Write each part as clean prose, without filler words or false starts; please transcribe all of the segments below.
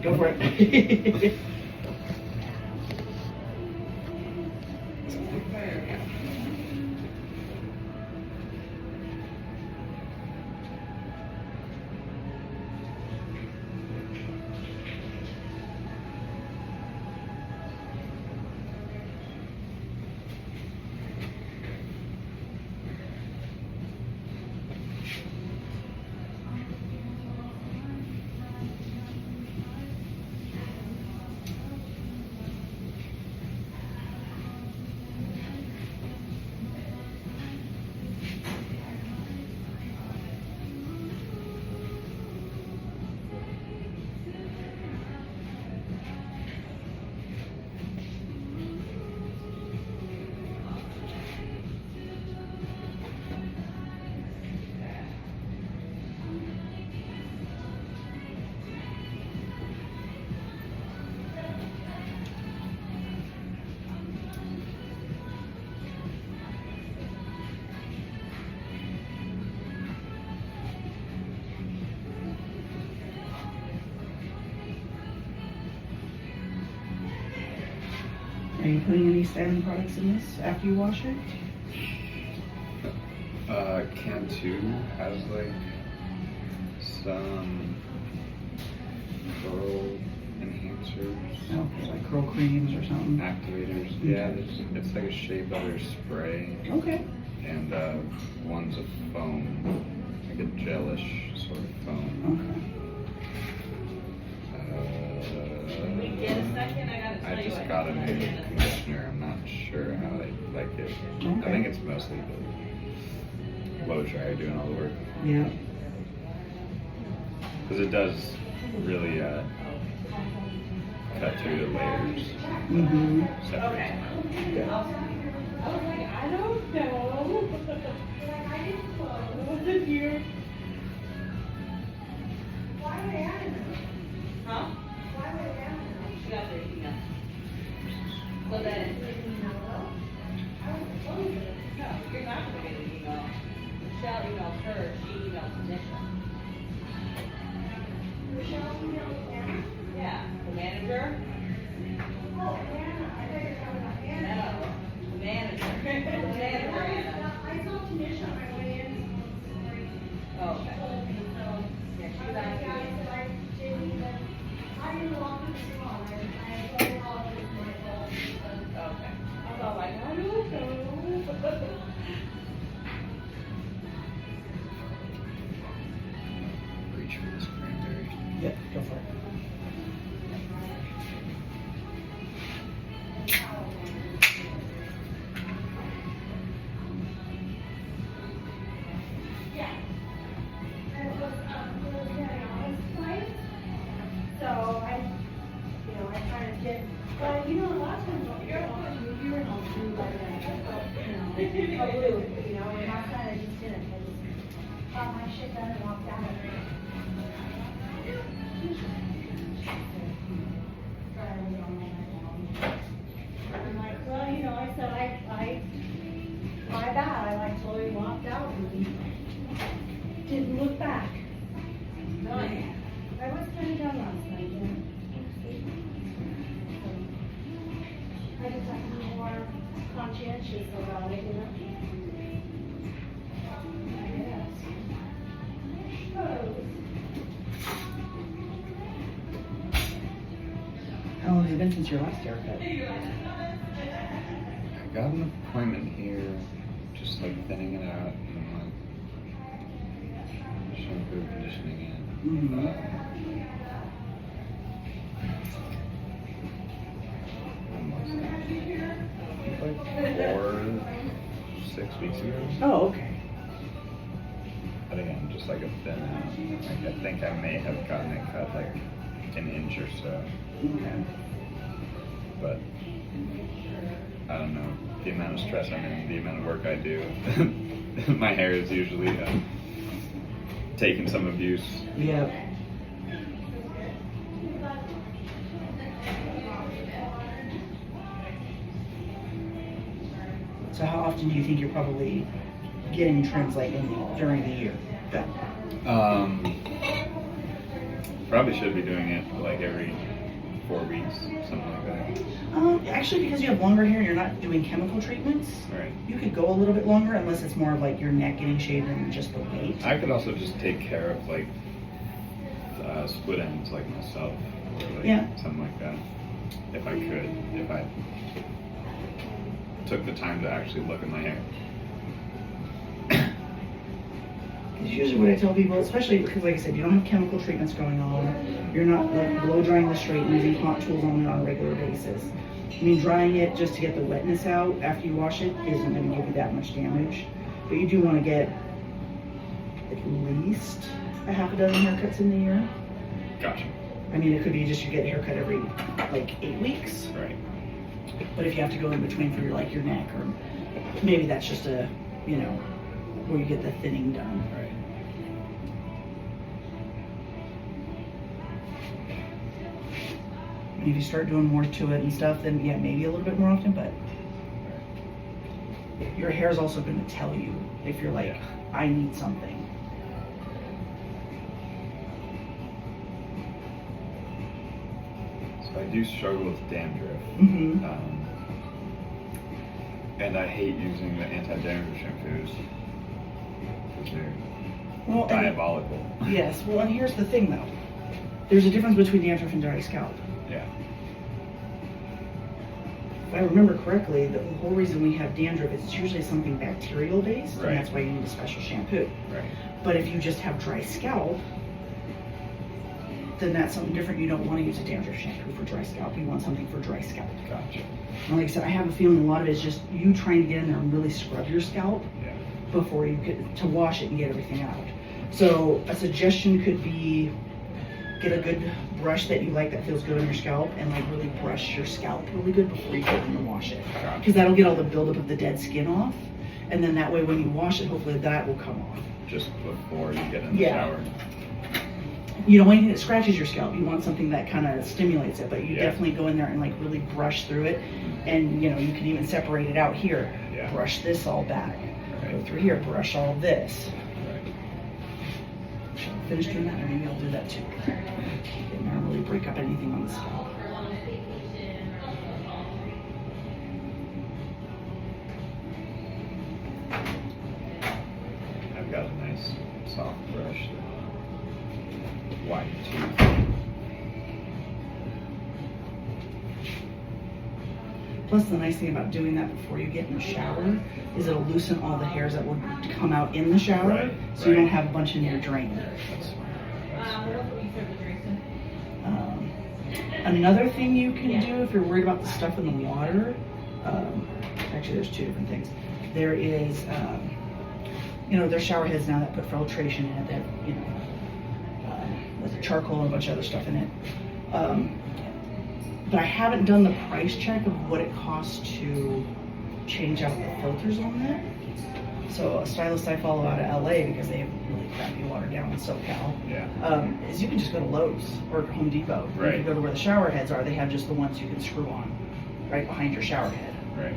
Go for it. Are you putting any styling products in this after you wash it? Can 2 has like some curl enhancers. Okay, like curl creams or something? Activators. Yeah, it's like a shea butter spray. Okay. And one's a foam, like a gelish sort of foam. I just got a new conditioner. I'm not sure how I like it. Okay. I think it's mostly the blow dryer doing all the work. Yeah. Because it does really cut through the layers. Mm-hmm. Separates them out. I was like, I don't know. I didn't know. What's it here? Why would I add it? Huh? Why would I add it? She got their email. Well then, I was close it. No, you're not going to get an email. Michelle emails her, she emails Nisha. Michelle emails Anna? Yeah, the manager. Oh, Anna. I thought you were talking about Anna. No. Manager. Manager, Anna. I talked to Nisha on my way in. Oh, okay. Yeah, she was asking. I didn't even, I didn't walk in the salon. I told her all it was my fault. Okay. I was like, I don't know. Reach for this cranberry. Yep, go for it. My bad, I like totally walked out and didn't look back. Nice. I was kind of done last night, yeah. I just have to be more conscientious about it, you know? Yes. How long has it been since your last haircut? I got an appointment here, just like thinning it out and like shampoo conditioning it. Mm-hmm. Like 4-6 weeks ago. Oh, okay. But again, just like a thin out. Like I think I may have gotten it cut like an inch or so. Okay. But I don't know, the amount of stress I'm in, the amount of work I do, my hair is usually taking some abuse. Yeah. So how often do you think you're probably getting trims like during the year? Probably should be doing it like every 4 weeks, something like that. Actually, because you have longer hair and you're not doing chemical treatments, Right. you could go a little bit longer unless it's more of like your neck getting shaved and just the weight. I could also just take care of like split ends like myself, or like Yeah. something like that. If I could, if I took the time to actually look at my hair. It's usually what I tell people, especially because, like I said, you don't have chemical treatments going on. You're not like blow drying the straight and using hot tools on it on a regular basis. I mean, drying it just to get the wetness out after you wash it isn't going to give you that much damage. But you do want to get at least a half a dozen haircuts in the year. Gotcha. I mean, it could be just you get a haircut every like 8 weeks. Right. But if you have to go in between for your like your neck, or maybe that's just a, you know, where you get the thinning done. Right. And if you start doing more to it and stuff, then yeah, maybe a little bit more often, but your hair's also going to tell you if you're like, I need something. So I do struggle with dandruff. Mm-hmm. And I hate using the anti-dandruff shampoos because they're Well, and- diabolical. Yes, well, and here's the thing though. There's a difference between dandruff and dry scalp. Yeah. If I remember correctly, the whole reason we have dandruff is it's usually something bacterial based, Right. and that's why you need a special shampoo. Right. But if you just have dry scalp, then that's something different. You don't want to use a dandruff shampoo for dry scalp. You want something for dry scalp. Gotcha. And like I said, I have a feeling a lot of it is just you trying to get in there and really scrub your scalp Yeah. before you get to wash it and get everything out. So a suggestion could be get a good brush that you like that feels good on your scalp and like really brush your scalp really good before you get in and wash it. Gotcha. Because that'll get all the buildup of the dead skin off. And then that way when you wash it, hopefully that will come off. Just before you get in the Yeah. shower. You know, anything that scratches your scalp, you want something that kind of stimulates it, but you Yeah. definitely go in there and like really brush through it. And you know, you can even separate it out here. Yeah. Brush this all back. Go Right. through here, brush all this. Right. Finish doing that, and maybe I'll do that too. And not really break up anything on the scalp. I've got a nice soft brush, wide tooth. Plus, the nice thing about doing that before you get in the shower is it'll loosen all the hairs that would come out in the shower, Right, so you right. don't have a bunch in your drain. That's Another thing you can do if you're worried about the stuff in the water, actually there's two different things. There is, you know, there's shower heads now that put filtration in it that, you know, with charcoal and a bunch of other stuff in it. But I haven't done the price check of what it costs to change out the filters on that. So a stylist I follow out of LA, because they have really crappy water down in SoCal, Yeah. is you can just go to Lowe's or Home Depot. Right. If you go to where the shower heads are, they have just the ones you can screw on right behind your shower head. Right.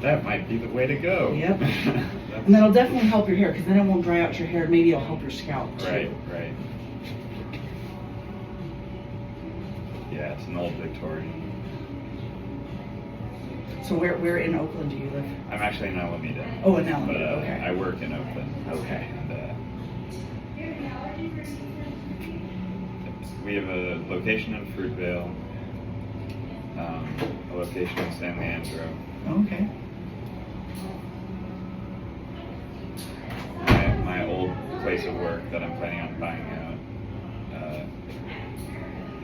That might be the way to go. Yep. And that'll definitely help your hair, because then it won't dry out your hair. Maybe it'll help your scalp too. Right, right. Yeah, it's an old Victorian. So where in Oakland do you live? I'm actually in Alameda. Oh, in Alameda, But okay. I work in Oakland. Okay. And we have a location in Fruitvale, a location in San Leandro. Okay. My old place of work that I'm planning on buying out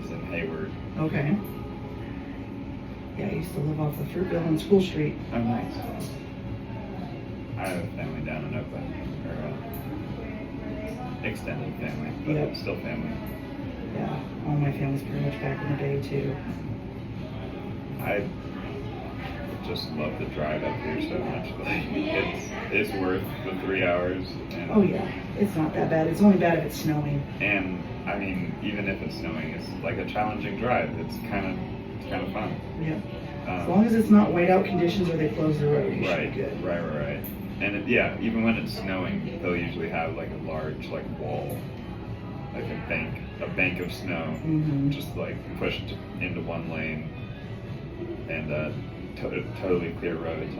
is in Hayward. Okay. Yeah, I used to live off of Fruitvale on School Street. Oh, nice. I have a family down in Oakland, or extended family, but Yep. still family. Yeah, all my family's pretty much back in the day too. I just love the drive up here so much. Like, it's worth the 3 hours. And, Oh yeah, it's not that bad. It's only bad if it's snowing. And I mean, even if it's snowing, it's like a challenging drive. It's kind of fun. Yeah. As long as it's not whiteout conditions or they close the road, you should Right, be good. right. Yeah, even when it's snowing, they'll usually have like a large like wall, like a bank of snow, Mhm. just like pushed into one lane, and totally clear roads.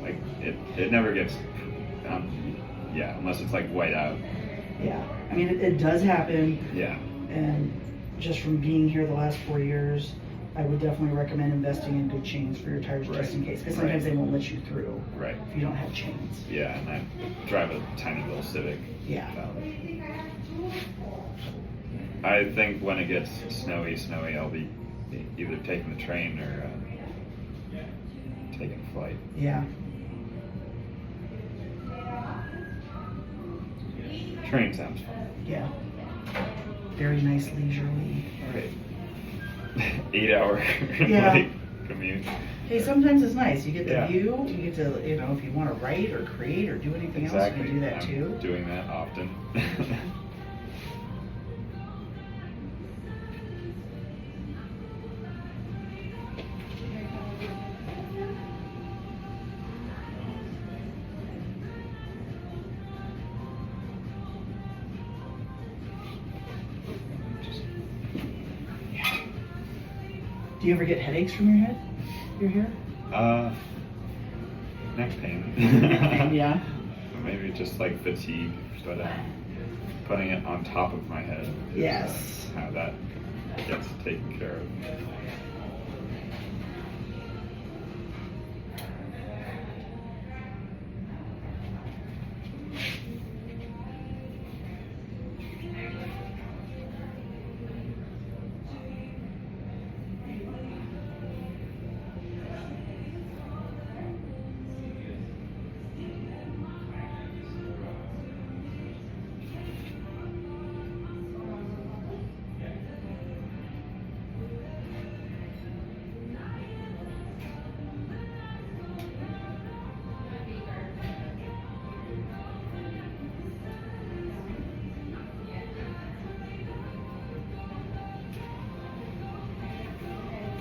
Like it never gets, yeah, unless it's like white out. Yeah, I mean, it does happen, Yeah, and just from being here the last 4 years, I would definitely recommend investing in good chains for your tires just in case, because sometimes Right. they won't let you through right. if you don't have chains. Yeah, and I drive a tiny little Civic. Yeah. I think when it gets snowy, I'll be either taking the train or taking flight. Yeah. Train sounds fun. Yeah. Very nice leisurely. Right. 8 hour Yeah. like commute. Hey, sometimes it's nice. You get the Yeah. view. You get to, if you want to write or create or do anything else, you can do that I'm too. doing that often. Do you ever get headaches from your head? Your hair? Neck pain. Yeah. Maybe just like fatigue, but putting it on top of my head is Yes. how that gets taken care of.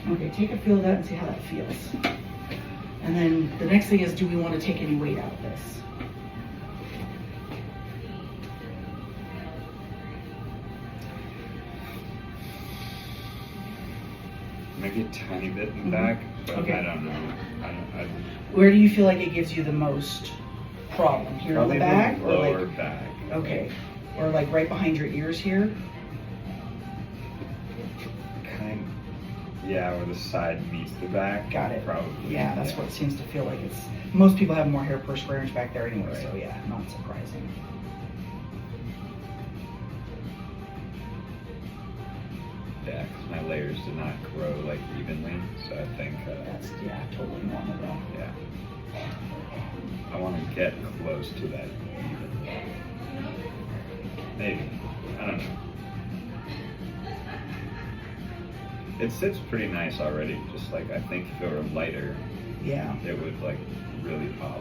Okay, take a feel of that and see how that feels. And then the next thing is, do we want to take any weight out of this? Maybe a tiny bit in the back, but Okay. I don't know. Where do you feel like it gives you the most problem? Here in Probably the back? the Or lower like, back. okay. Or like right behind your ears here? Yeah, where the side meets the back. Got it. Probably. Yeah, that's what it seems to feel like. It's most people have more hair per square inch back there anyway, so Right. yeah, not surprising. Yeah, because my layers do not grow like evenly, so I think. That's totally normal though. Yeah. I want to get close to that even. Maybe. I don't know. It sits pretty nice already. Just like I think if it were lighter, Yeah. it would like really pop.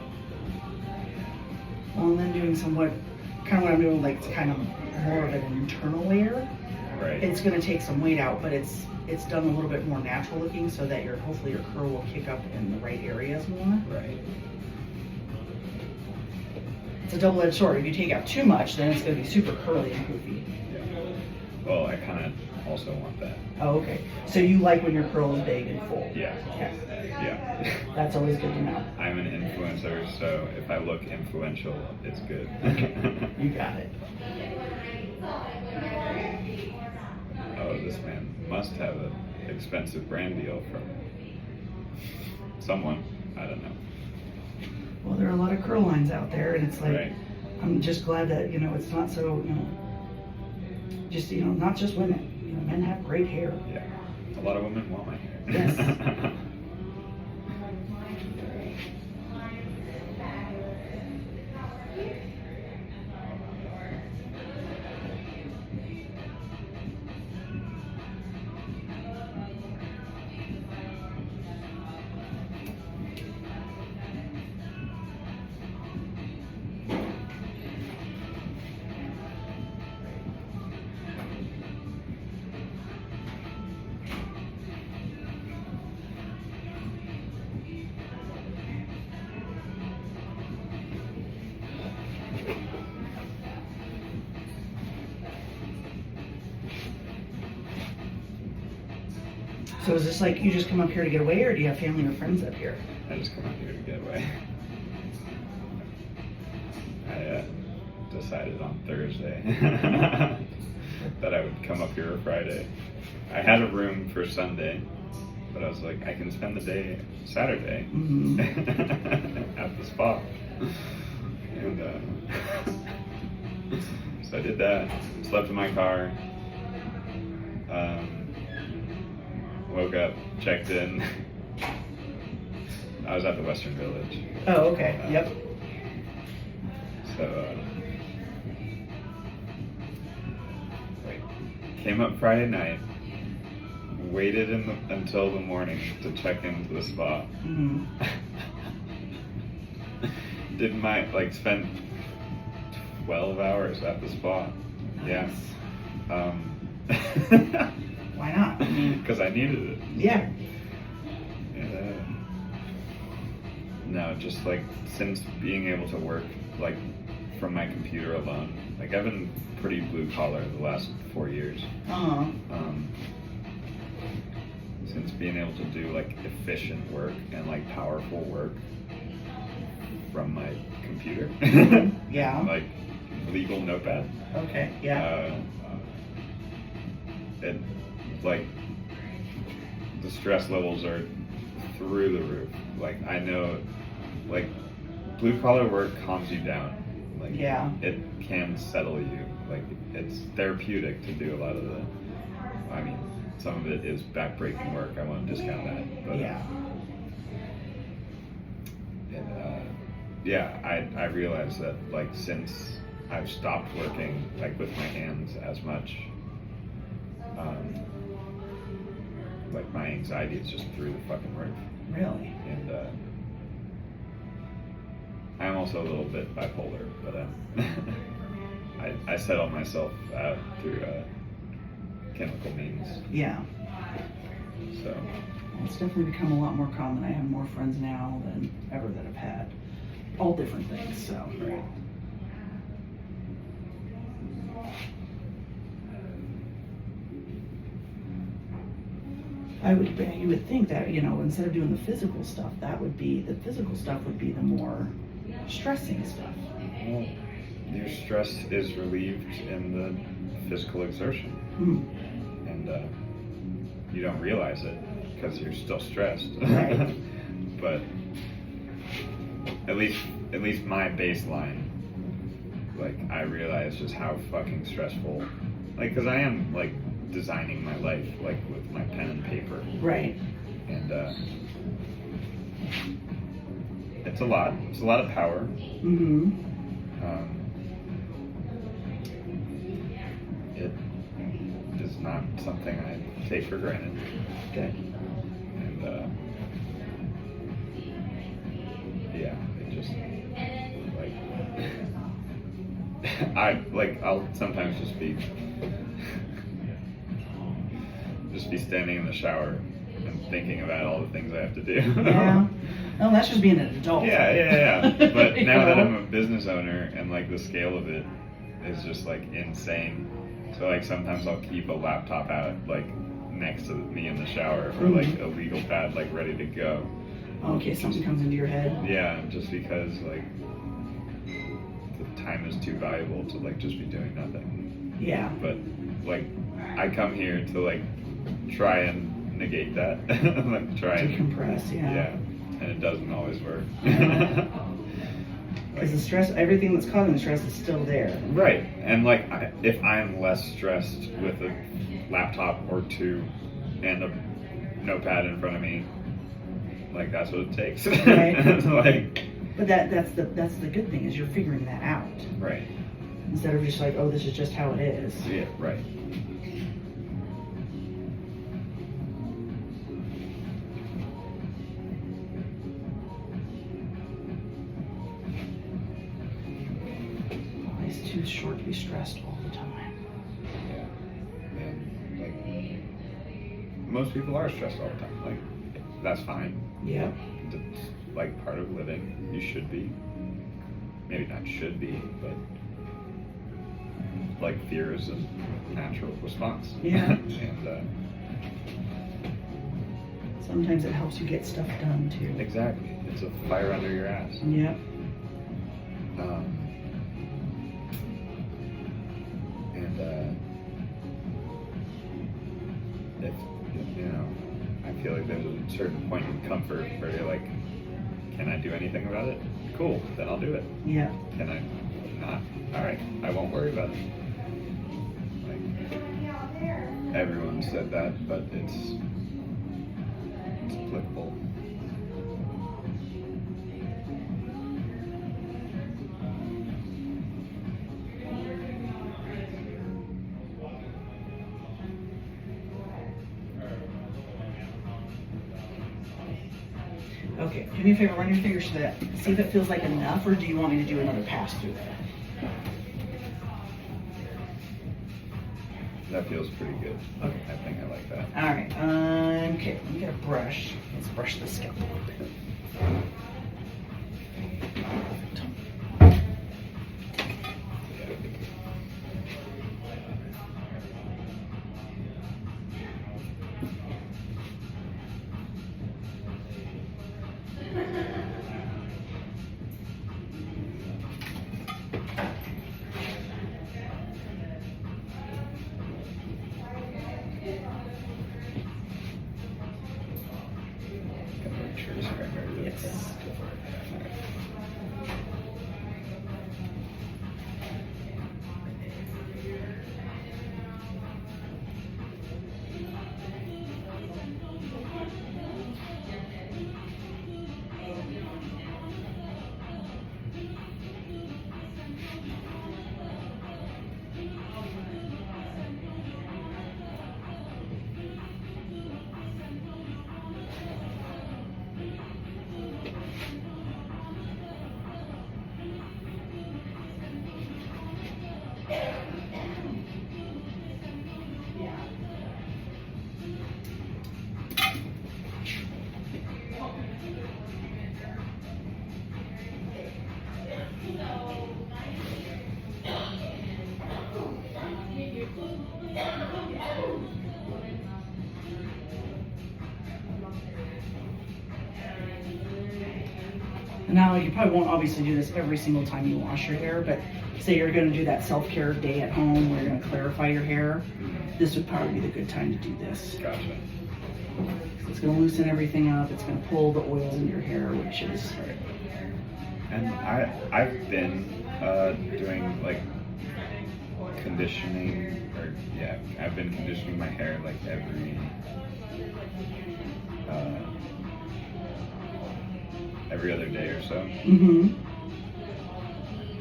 Well, and then doing somewhat, kind of what I'm doing, like it's kind of more of an internal layer. Right. It's going to take some weight out, but it's done a little bit more natural looking, so that hopefully your curl will kick up in the right areas more. Right. It's a double-edged sword. If you take out too much, then it's going to be super curly and poofy. Yeah. Well, I kind of also want that. Oh, okay. So you like when your curl is big and full? Yeah. Okay. Yeah. That's always good to know. I'm an influencer, so if I look influential, it's good. You got it. Oh, this man must have an expensive brand deal from someone. I don't know. Well, there are a lot of curl lines out there, and it's like, Right. I'm just glad that, it's not so, just, not just women. Men have great hair. Yeah. A lot of women want my hair. Yes. So is this like you just come up here to get away, or do you have family or friends up here? I just come out here to get away. I decided on Thursday that I would come up here Friday. I had a room for Sunday, but I was like, I can spend the day Saturday at the spa. And so I did that, slept in my car, woke up, checked in. I was at the Western Village. Oh, okay. Yep. So, came up Friday night, waited until the morning to check into the spa. Spent 12 hours at the spa. Nice. Yeah. Why not? Because I needed it. Yeah. No, just like since being able to work like from my computer alone, like I've been pretty blue collar the last 4 years. Since being able to do like efficient work and like powerful work from my computer. Yeah. Like legal notepad. Okay. Yeah. It like the stress levels are through the roof. Like I know, like blue collar work calms you down. Like Yeah. it can settle you. Like it's therapeutic to do a lot of the. I mean, some of it is backbreaking work. I won't discount that. But Yeah. I realized that like since I've stopped working like with my hands as much, like my anxiety is just through the fucking roof. Really? And I'm also a little bit bipolar, but I settle myself out through chemical means. Yeah. So It's definitely become a lot more common. I have more friends now than ever that have had all different things. So. right. You would think that, instead of doing the physical stuff, the physical stuff would be the more stressing stuff. Well, your stress is relieved in the physical exertion, and you don't realize it because you're still stressed. Right. But at least my baseline, like I realize just how fucking stressful, like because I am like designing my life like with my pen and paper. Right. And it's a lot of power. It is not something I take for granted. Good. And it just like I'll sometimes just be standing in the shower and thinking about all the things I have to do. Yeah. No, that's just being an adult. Yeah. But now that I'm a business owner and like the scale of it is just like insane. So like sometimes I'll keep a laptop out like next to me in the shower or like a legal pad like ready to go. Okay, something comes into your head. Yeah, just because like the time is too valuable to like just be doing nothing. Yeah. But like I come here to like try and negate that. Like try and decompress. Yeah. And it doesn't always work. Because the stress, everything that's causing the stress is still there. Right. And like if I'm less stressed with a laptop or two and a notepad in front of me, like that's what it takes. Right. Like, but that's the good thing is you're figuring that out. Right. Instead of just like, oh, this is just how it is. Yeah, right. It's too short to be stressed all the time. Yeah. And like most people are stressed all the time. Like that's fine. Yeah. It's like part of living. You should be. Maybe not should be, but like fear is a natural response. Yeah. And Sometimes it helps you get stuff done too. Exactly. It's a fire under your ass. Yep. If, you know, I feel like there's a certain point of comfort where you're like, can I do anything about it? Cool, then I'll do it. Yeah. Can I not? All right, I won't worry about it. Like, everyone said that, but it's applicable. Okay, do me a favor, run your fingers to that. See if it feels like enough, or do you want me to do another pass through there? That feels pretty good. Okay. I think I like that. All right, okay, let me get a brush. Let's brush the scalp a little bit. Yes. Now, you probably won't obviously do this every single time you wash your hair, but say you're going to do that self-care day at home where you're going to clarify your hair, this would probably be the good time to do this. Gotcha. It's going to loosen everything up. It's going to pull the oils in your hair, which is... Right. And I've been doing like conditioning, or yeah, I've been conditioning my hair like every other day or so. Mm-hmm.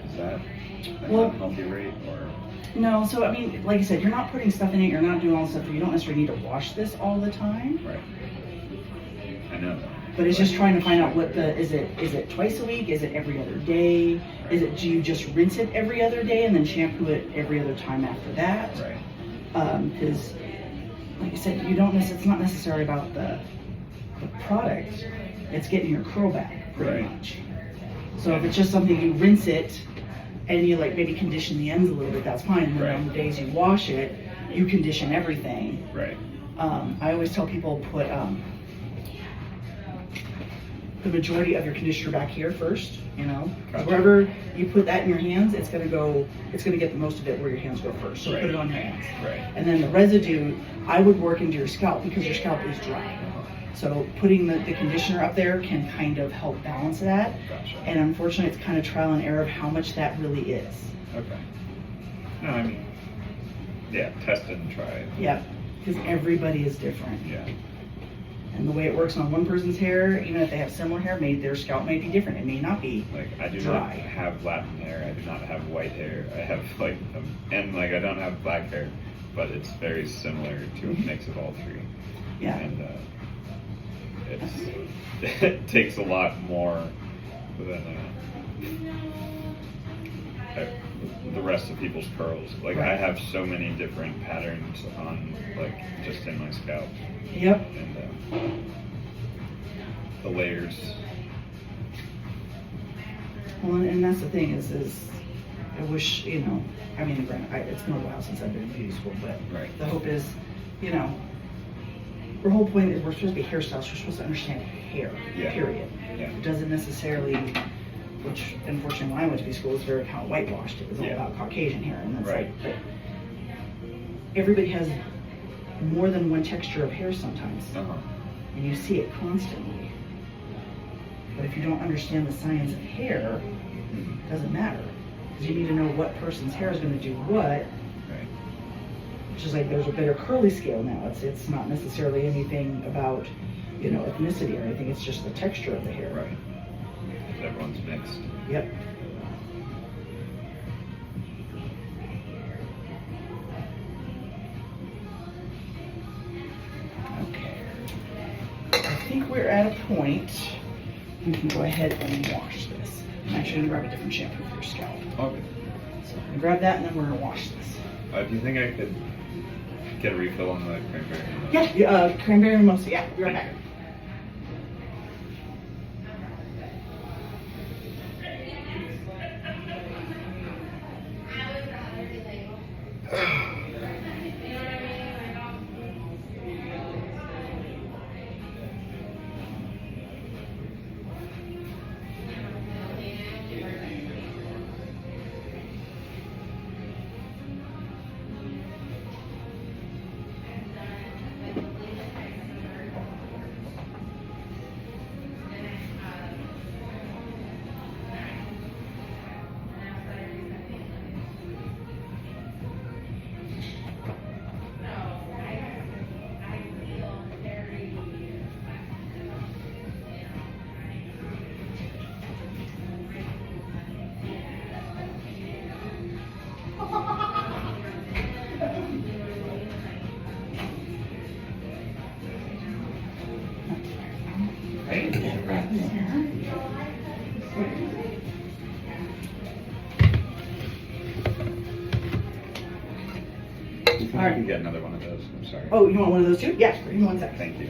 Is that an Well, unhealthy rate, or? No, so I mean, like I said, you're not putting stuff in it, you're not doing all this stuff, you don't necessarily need to wash this all the time. Right. I know that. But it's just trying to find out what the, is it twice a week? Is it every other day? Right. Is it, do you just rinse it every other day and then shampoo it every other time after that? Right. Because, like I said, you don't it's not necessarily about the product, it's getting your curl back pretty Right. much. So if it's just something you rinse it and you like maybe condition the ends a little bit, that's fine. And then on the days you wash it, you condition everything. Right. I always tell people put the majority of your conditioner back here first, you know. Gotcha. Wherever you put that in your hands, it's gonna get the most of it where your hands go first. So Right. put it on your hands. Right. And then the residue, I would work into your scalp because your scalp is dry. So putting the conditioner up there can kind of help balance that. Gotcha. And unfortunately, it's kind of trial and error of how much that really is. Okay. No, I mean, yeah, test it and try it. Yeah, because everybody is different. Yeah. And the way it works on one person's hair, even if they have similar hair, their scalp may be different. It may not be. Like, I do dry. not have Latin hair. I do not have white hair. I have like, and like I don't have black hair, but it's very similar to a mix of all three. Yeah. And it takes a lot more than the rest of people's curls. Like Right. I have so many different patterns on, like, just in my scalp. Yep. And the layers. Well, and that's the thing is I wish, you know, I mean, granted, it's been a while since I've been in beauty school, but Right. the hope is, you know, the whole point is we're supposed to be hairstylists. We're supposed to understand hair, Yeah. period. Yeah. It doesn't necessarily, which unfortunately when I went to be school, it was very kind of whitewashed. It was all Yeah. about Caucasian hair. And that's Right. like, but everybody has more than one texture of hair sometimes. Uh-huh. And you see it constantly. But if you don't understand the science of hair, it doesn't matter. Because you need to know what person's hair is going to do what. Right. Which is like there's a better curly scale now. It's not necessarily anything about, you know, ethnicity or anything. It's just the texture of the hair. Right. Because everyone's mixed. Yep. Okay. I think we're at a point. You can go ahead and wash this. I'm actually going to grab a different shampoo for your scalp. Okay. So I'm going to grab that and then we're going to wash this. Do you think I could get a refill on the cranberry? Yeah, cranberry mimosa. Yeah, be right back. I can get another one of those. I'm sorry. Oh, you want one of those too? Yeah, give me 1 second. Thank you.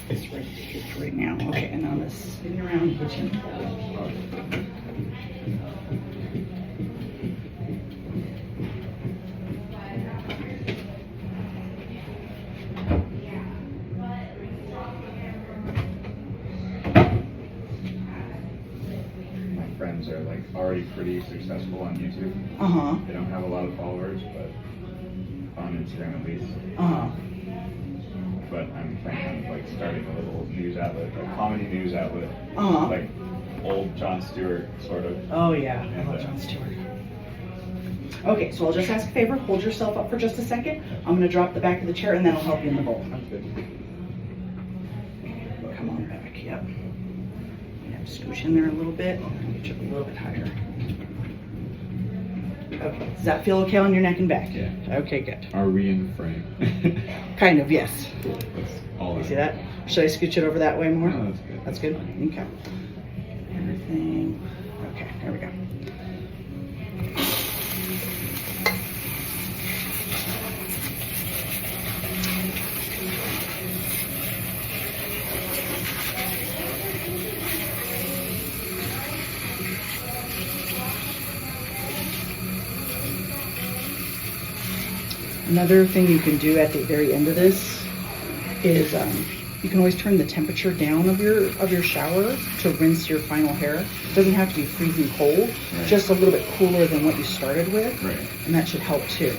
It's right now. Okay, and now this spinning around the chin. My friends are like already pretty successful on YouTube. Uh-huh. They don't have a lot of followers, but on Instagram at least. Uh-huh. But I'm planning on like starting a little news outlet, a comedy news outlet, Uh-huh. like old Jon Stewart sort of. Oh yeah, I And, love Jon Stewart. Okay, so I'll just ask a favor. Hold yourself up for just a second. I'm going to drop the back of the chair and then I'll help you in the bowl. Sounds good. Come on back, yep. Yeah, scooch in there a little bit. Get you a little bit higher. Okay, does that feel okay on your neck and back? Yeah. Okay, good. Are we in frame? Kind of, yes. That's all. You see that? Should I scooch it over that way more? No, that's good. That's good? Okay. Everything. Okay, there we go. Another thing you can do at the very end of this is you can always turn the temperature down of your shower to rinse your final hair. It doesn't have to be freezing cold, Right. just a little bit cooler than what you started with, Right. and that should help too.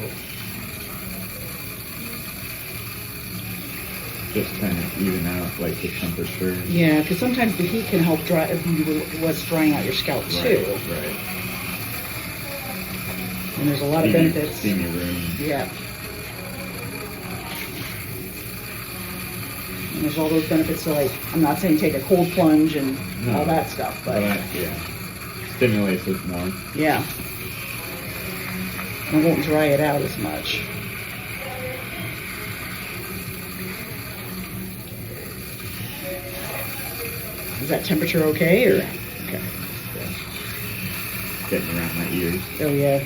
Just kind of even out like the temperature. Yeah, because sometimes the heat can help dry what's drying out your scalp too. Right. And there's a lot of benefits. Steamy room. Yeah. And there's all those benefits to, like, I'm not saying take a cold plunge and all that stuff, but yeah, stimulates it more. yeah. And it won't dry it out as much. Is that temperature okay, or? Okay. Getting around my ears. Oh, yeah.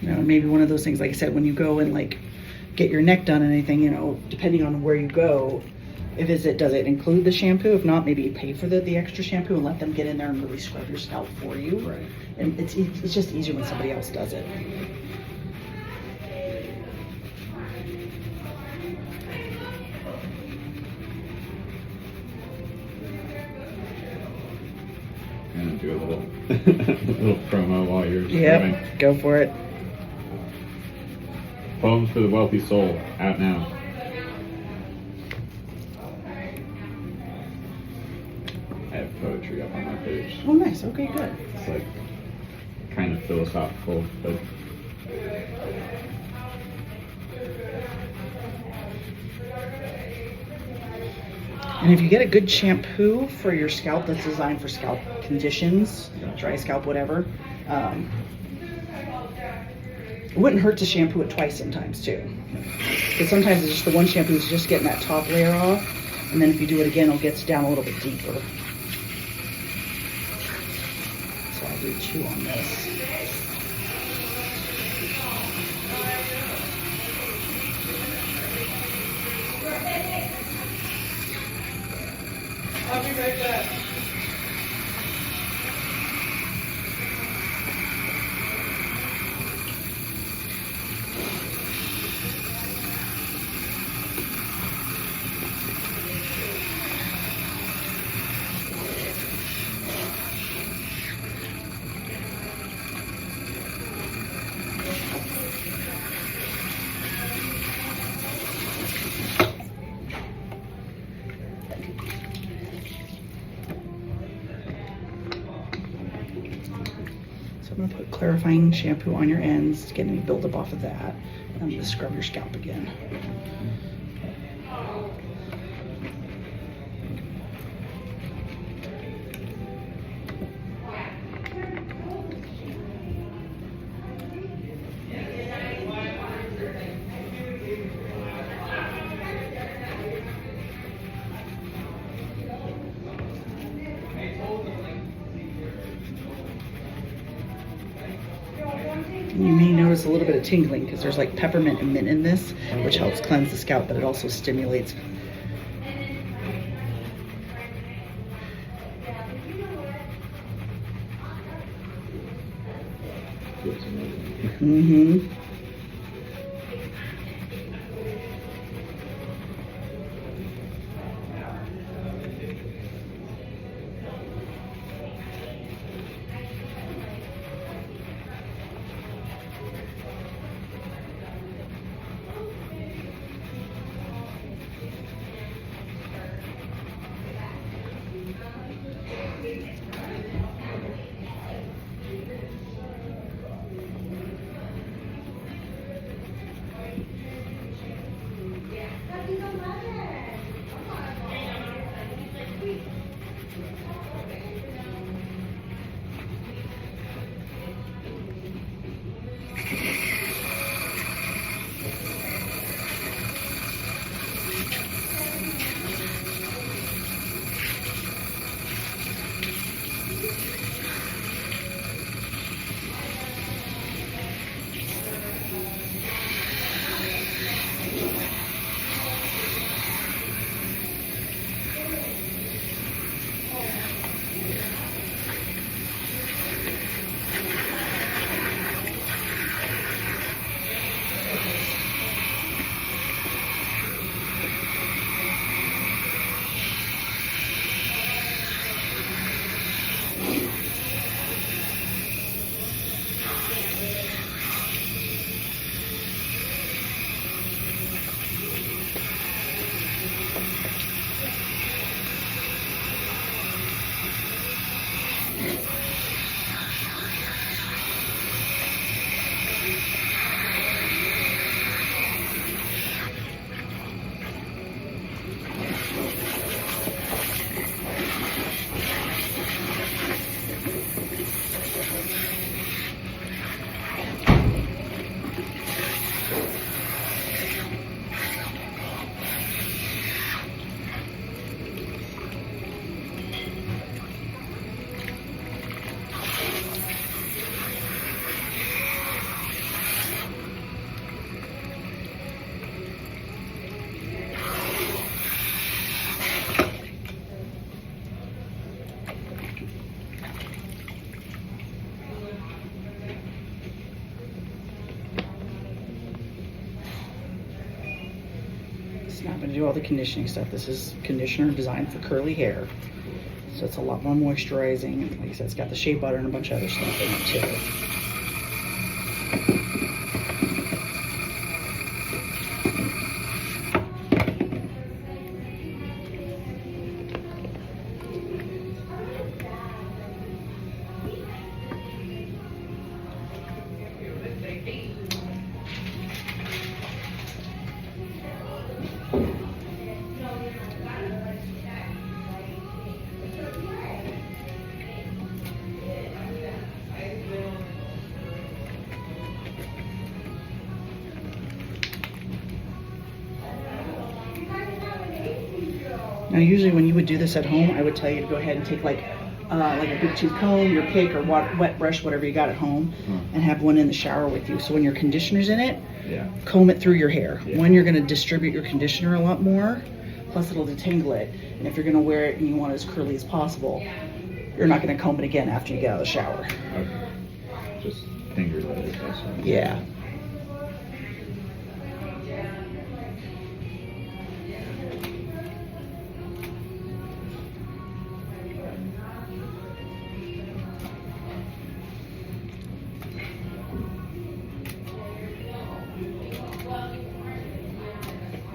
You know, maybe one of those things, like I said, when you go and like get your neck done and anything, you know, depending on where you go, does it include the shampoo? If not, maybe you pay for the extra shampoo and let them get in there and really scrub your scalp for you. Right. And it's just easier when somebody else does it. I'm gonna do a little promo while you're scrubbing. Yep, go for it. Poems for the Wealthy Soul, out now. I have poetry up on my page. Oh, nice. Okay, good. It's like kind of philosophical, but And if you get a good shampoo for your scalp that's designed for scalp conditions, dry scalp, whatever, it wouldn't hurt to shampoo it twice sometimes too. Because sometimes it's just the one shampoo is just getting that top layer off, and then if you do it again, it gets down a little bit deeper. So I'll do 2 on this. I'll be right back. So I'm going to put clarifying shampoo on your ends to get any buildup off of that. And I'm going to scrub your scalp again. You may notice a little bit of tingling because there's like peppermint and mint in this, which helps cleanse the scalp, but it also stimulates. Mm-hmm. not going to do all the conditioning stuff. This is conditioner designed for curly hair. So it's a lot more moisturizing. And like I said, it's got the shea butter and a bunch of other stuff in it too. Now, usually when you would do this at home, I would tell you to go ahead and take like a big tooth comb, your pick, or wet brush, whatever you got at home, and have one in the shower with you. So when your conditioner's in it, comb it through your hair. One, you're going to distribute your conditioner a lot more, plus it'll detangle it. And if you're going to wear it and you want it as curly as possible, you're not going to comb it again after you get out of the shower. Okay. Just finger let it. Yeah.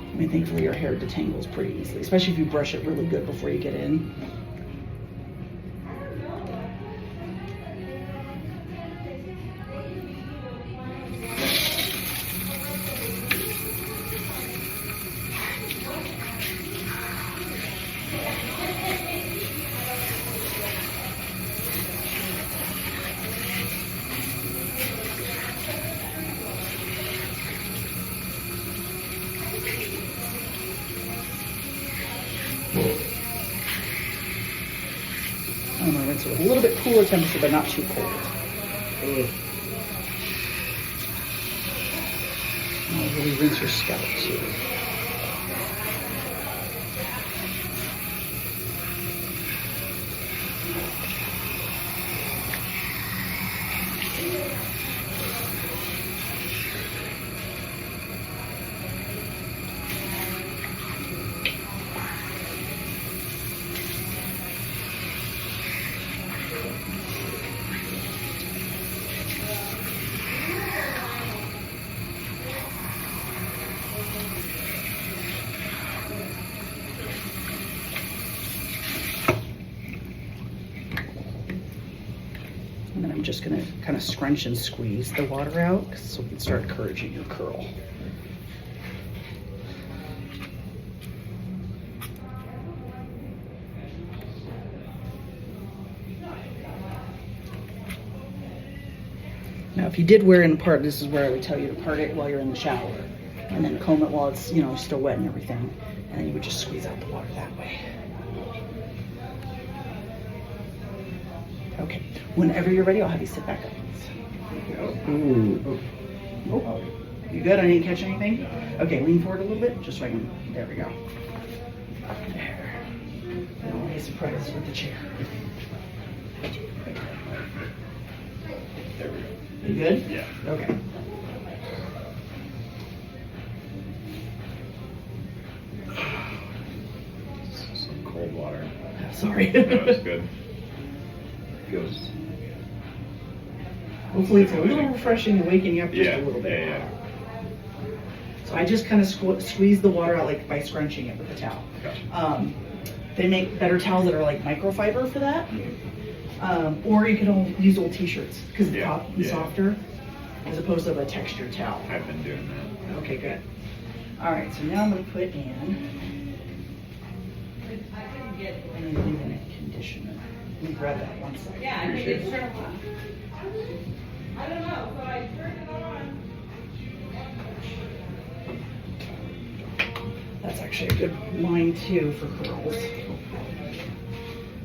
I mean, thankfully your hair detangles pretty easily, especially if you brush it really good before you get in. I'm gonna rinse it with a little bit cooler temperature, but not too cold. I'll really rinse your scalp too. And then I'm just gonna kind of scrunch and squeeze the water out so we can start encouraging your curl. Now, if you did wear it in part, this is where I would tell you to part it while you're in the shower, and then comb it while it's, you know, still wet and everything, and then you would just squeeze out the water that way. Okay, whenever you're ready, I'll have you sit back up. Ooh. Oh, you good? I didn't catch anything? Okay, lean forward a little bit, just so I can, there we go. There. And I'll be surprised with the chair. There we go. You good? Yeah. Okay. Some cold water. Sorry. That was good. Feels. Hopefully it's a little refreshing and waking you up just a little bit. Yeah. So I just kind of squeeze the water out like by scrunching it with a towel. Gotcha. They make better towels that are like microfiber for that. Or you can use old t-shirts because it's pop and softer as opposed to a textured towel. I've been doing that. Okay, good. All right, so now I'm going to put in a conditioner. Let me grab that one second. Yeah, I think it's turn on. I don't know, so I turned it on. That's actually a good line too for curls.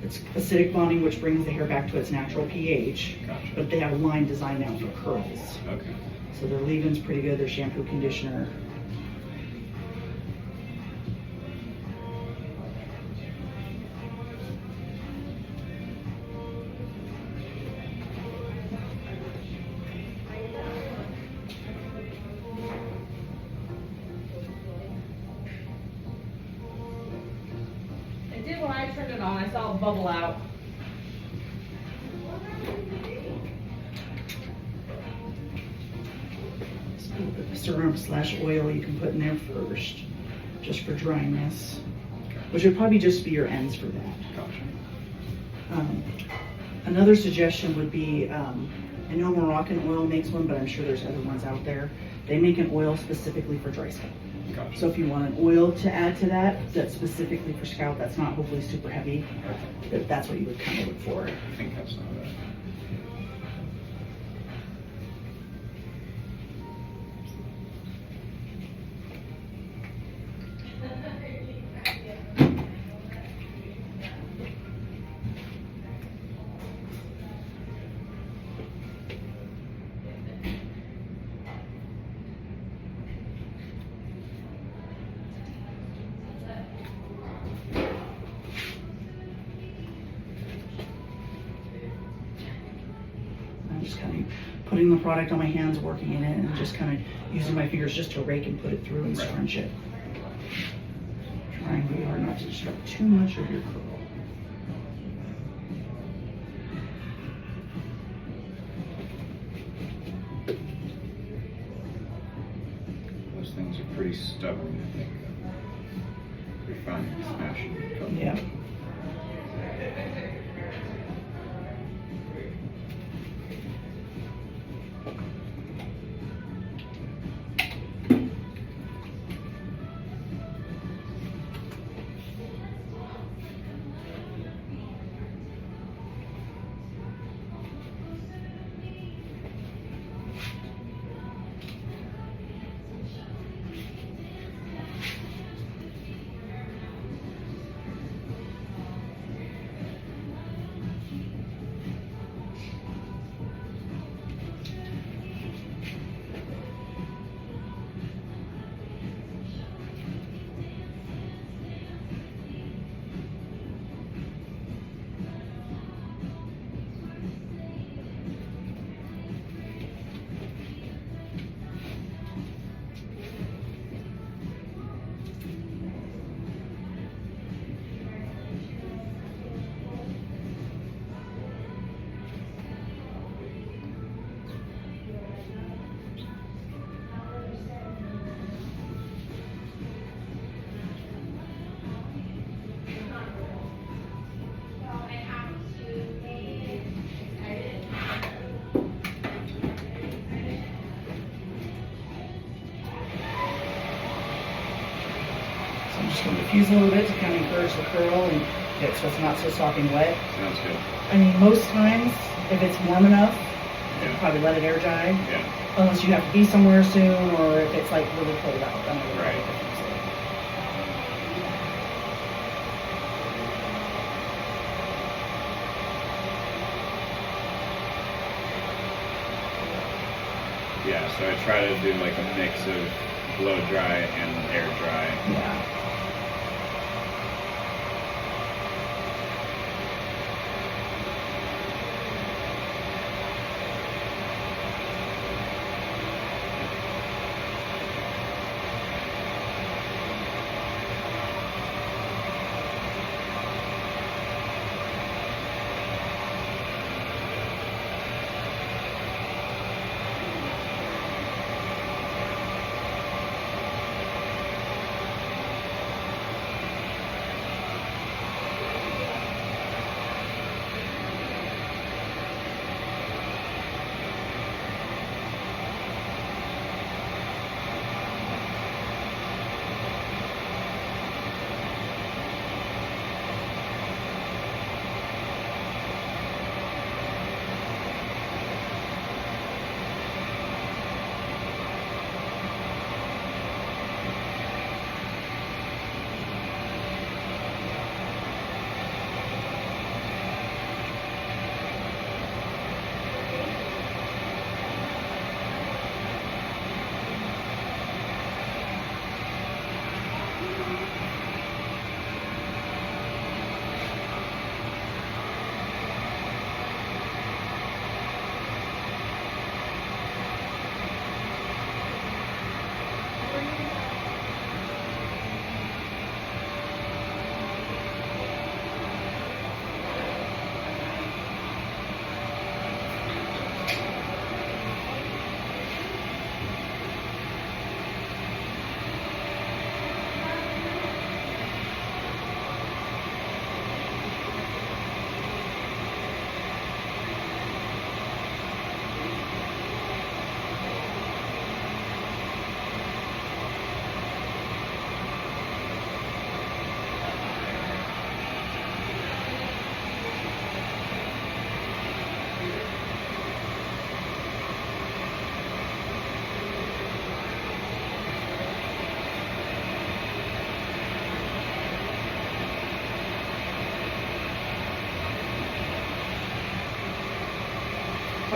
It's acidic bonding, which brings the hair back to its natural pH. Gotcha. But they have a line designed now for curls. Okay. So their leave-in's pretty good, their shampoo, conditioner. turned it on. I saw it bubble out. Just a little bit of serum/oil you can put in there first, just for dryness, which would probably just be your ends for that. Gotcha. Another suggestion would be, I know Moroccan oil makes one, but I'm sure there's other ones out there. They make an oil specifically for dry scalp. Gotcha. So if you want an oil to add to that, that's specifically for scalp, that's not hopefully super heavy, that's what you would kind of look for. I think that's not that. I'm just kind of putting the product on my hands, working in it, and just kind of using my fingers just to rake and put it through and scrunch it. Trying really hard not to disrupt too much of your curl. Those things are pretty stubborn, I think. Pretty fun smashing. Yeah. So I'm just going to diffuse a little bit to kind of encourage the curl and get it so it's not so sopping wet. Sounds good. I mean, most times, if it's warm enough, Yeah. probably let it air dry. Yeah. Unless you have to be somewhere soon, or if it's like really cold out. Then it would Right. make a difference. Yeah, so I try to do like a mix of blow dry and air dry. Yeah.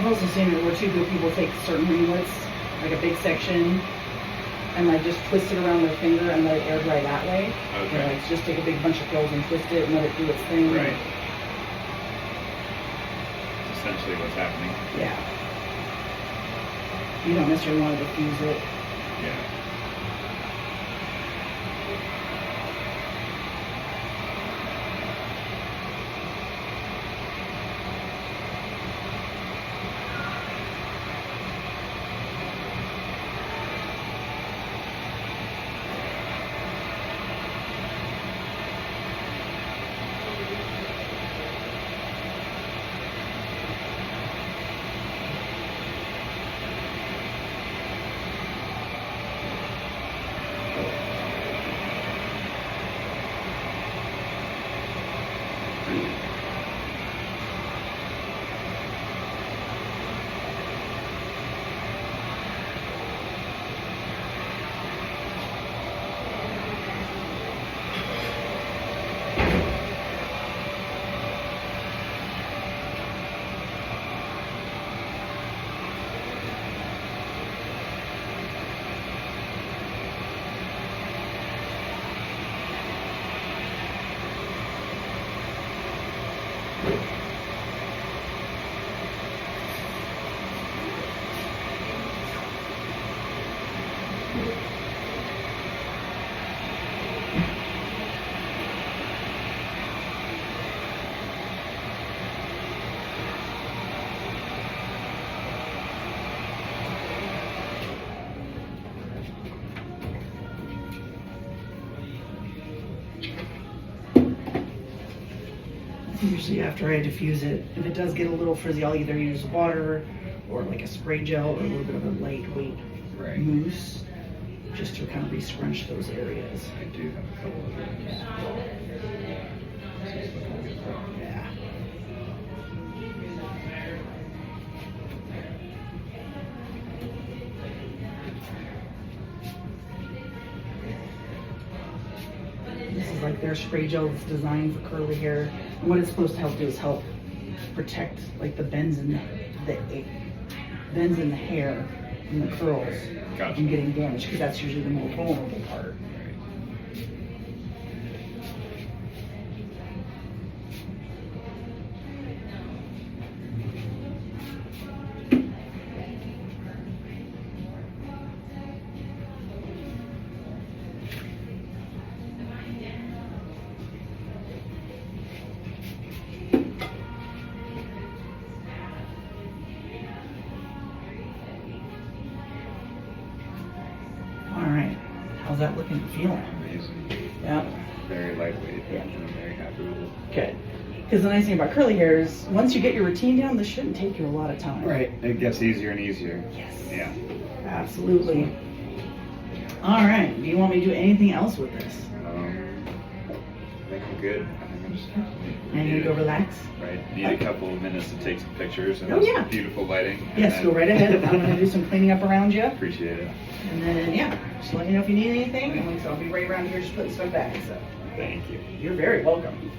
also seen it where people take certain ringlets, like a big section, and like just twist it around their finger and let it air dry that way. Okay. Or, like just take a big bunch of pills and twist it and let it do its thing. Right. Essentially what's happening. Yeah. You don't necessarily want to diffuse it. Yeah. Usually after I diffuse it, if it does get a little frizzy, I'll either use water or like a spray gel or a little bit of a lightweight Right. mousse just to kind of re-scrunch those areas. I do have a couple of those. Yeah. This is like their spray gel that's designed for curly hair. And what it's supposed to help do is help protect like the bends in the hair and the curls Gotcha. from getting damaged, because that's usually the more vulnerable part. How's that looking and feeling? Amazing. Yeah. Very lightweight. Yeah. And I'm very happy with it. Good. Because the nice thing about curly hair is once you get your routine down, this shouldn't take you a lot of time. Right. It gets easier and easier. Yes. Yeah. Absolutely. All right. Do you want me to do anything else with this? I think I'm good. I think I'm just. And you go relax? Right. Need a couple of minutes to take some pictures and Oh, yeah. beautiful lighting. and Yes, then- go right ahead. I'm going to do some cleaning up around you. Appreciate it. And then, yeah, just let me know if you need anything. And like I said, I'll be right around here just putting stuff back. So Thank you. you're very welcome.